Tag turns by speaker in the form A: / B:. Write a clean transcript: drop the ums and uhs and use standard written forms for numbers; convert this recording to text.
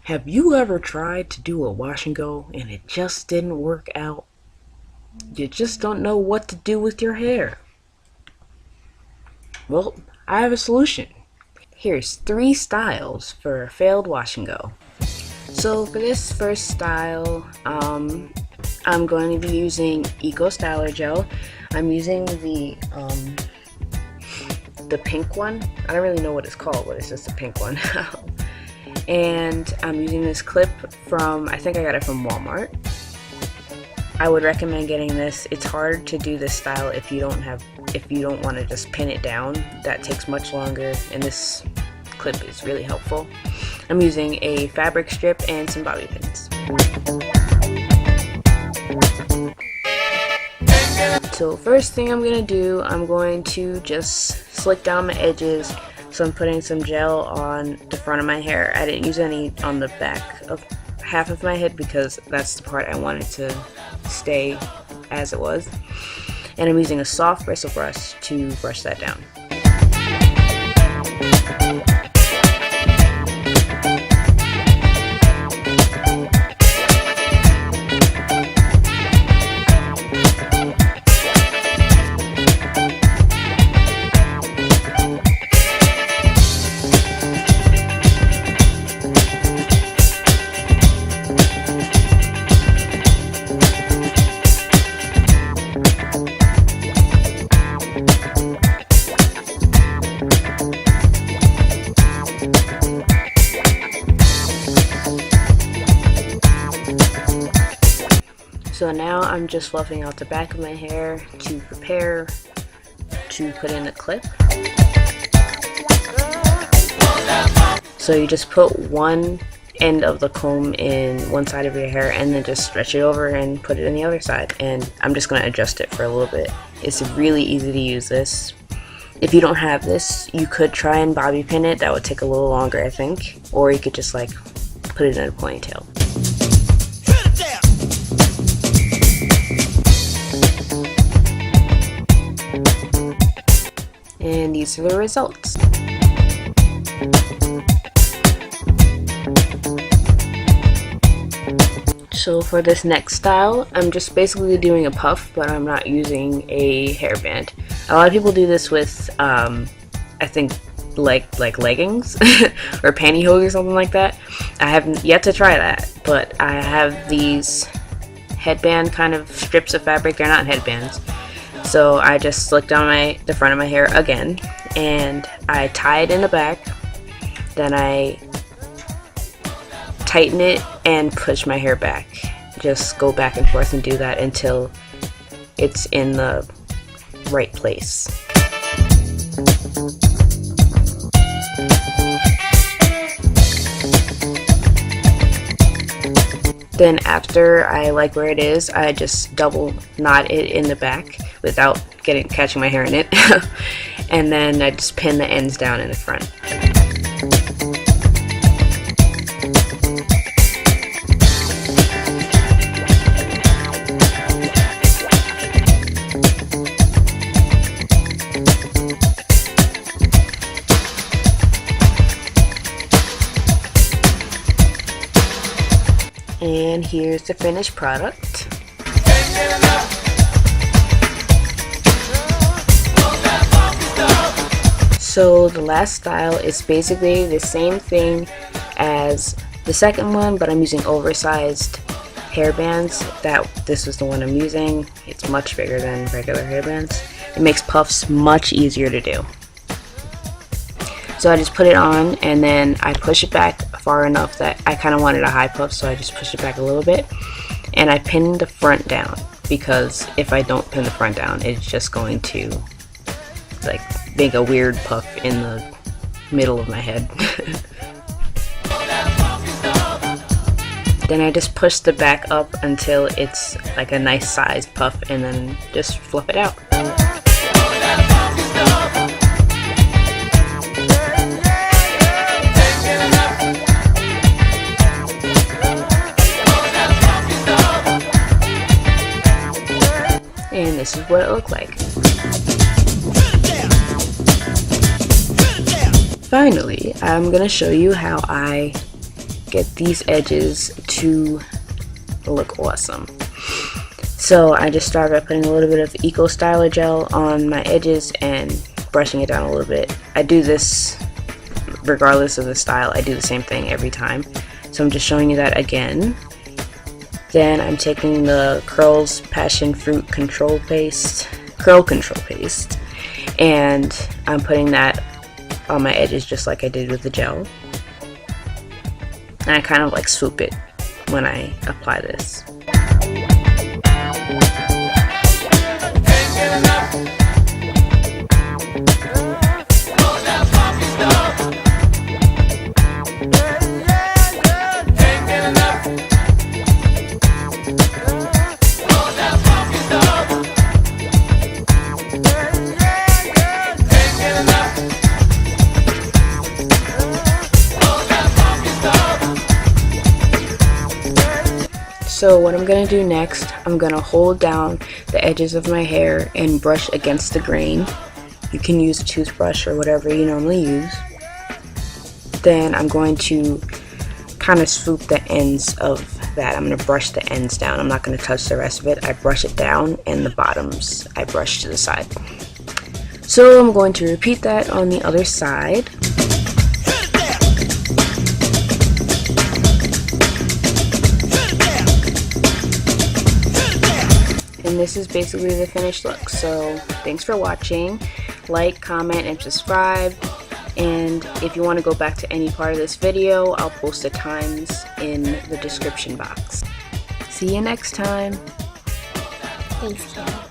A: Have you ever tried to do a wash and go and it just didn't work out? You just don't know what to do with your hair. Well, I have a solution. Here's 3 styles for a failed wash and go. So for this first style, I'm going to be using Eco Styler Gel. I'm using the pink one. I don't really know what it's called, but it's just a pink one. And I'm using this clip from, I think I got it from Walmart. I would recommend getting this. It's hard to do this style if you don't want to just pin it down. That takes much longer, and this clip is really helpful. I'm using a fabric strip and some bobby pins. So first thing I'm gonna do, I'm going to just slick down my edges. So I'm putting some gel on the front of my hair. I didn't use any on the back of half of my head because that's the part I wanted to stay as it was. And I'm using a soft bristle brush to brush that down. So now I'm just fluffing out the back of my hair to prepare to put in the clip. So you just put one end of the comb in one side of your hair and then just stretch it over and put it in the other side. And I'm just going to adjust it for a little bit. It's really easy to use this. If you don't have this, you could try and bobby pin it. That would take a little longer, I think. Or you could just like put it in a ponytail. And these are the results. So for this next style, I'm just basically doing a puff, but I'm not using a hairband. A lot of people do this with, I think, like leggings or pantyhose or something like that. I haven't yet to try that, but I have these headband kind of strips of fabric. They're not headbands. So I just slick down the front of my hair again, and I tie it in the back. Then I tighten it and push my hair back. Just go back and forth and do that until it's in the right place. Then after I like where it is, I just double knot it in the back without catching my hair in it. And then I just pin the ends down in the front. And here's the finished product. So the last style is basically the same thing as the second one, but I'm using oversized hairbands. This was the one I'm using. It's much bigger than regular hairbands. It makes puffs much easier to do. So I just put it on and then I push it back far enough that I kind of wanted a high puff, so I just push it back a little bit. And I pin the front down, because if I don't pin the front down, it's just going to like make a weird puff in the middle of my head. Then I just push the back up until it's like a nice sized puff, and then just fluff it out. And this is what it looked like. Finally, I'm gonna show you how I get these edges to look awesome. So I just started by putting a little bit of Eco Styler gel on my edges and brushing it down a little bit. I do this regardless of the style. I do the same thing every time. So I'm just showing you that again. Then I'm taking the Curl's Passion Fruit Curl Control Paste, and I'm putting that on my edges just like I did with the gel. And I kind of like swoop it when I apply this. So what I'm going to do next, I'm going to hold down the edges of my hair and brush against the grain. You can use a toothbrush or whatever you normally use. Then I'm going to kind of swoop the ends of that. I'm going to brush the ends down. I'm not going to touch the rest of it. I brush it down, and the bottoms I brush to the side. So I'm going to repeat that on the other side. And this is basically the finished look. So thanks for watching. Like, comment, and subscribe. And if you want to go back to any part of this video, I'll post the times in the description box. See you next time.
B: Thanks, Kara.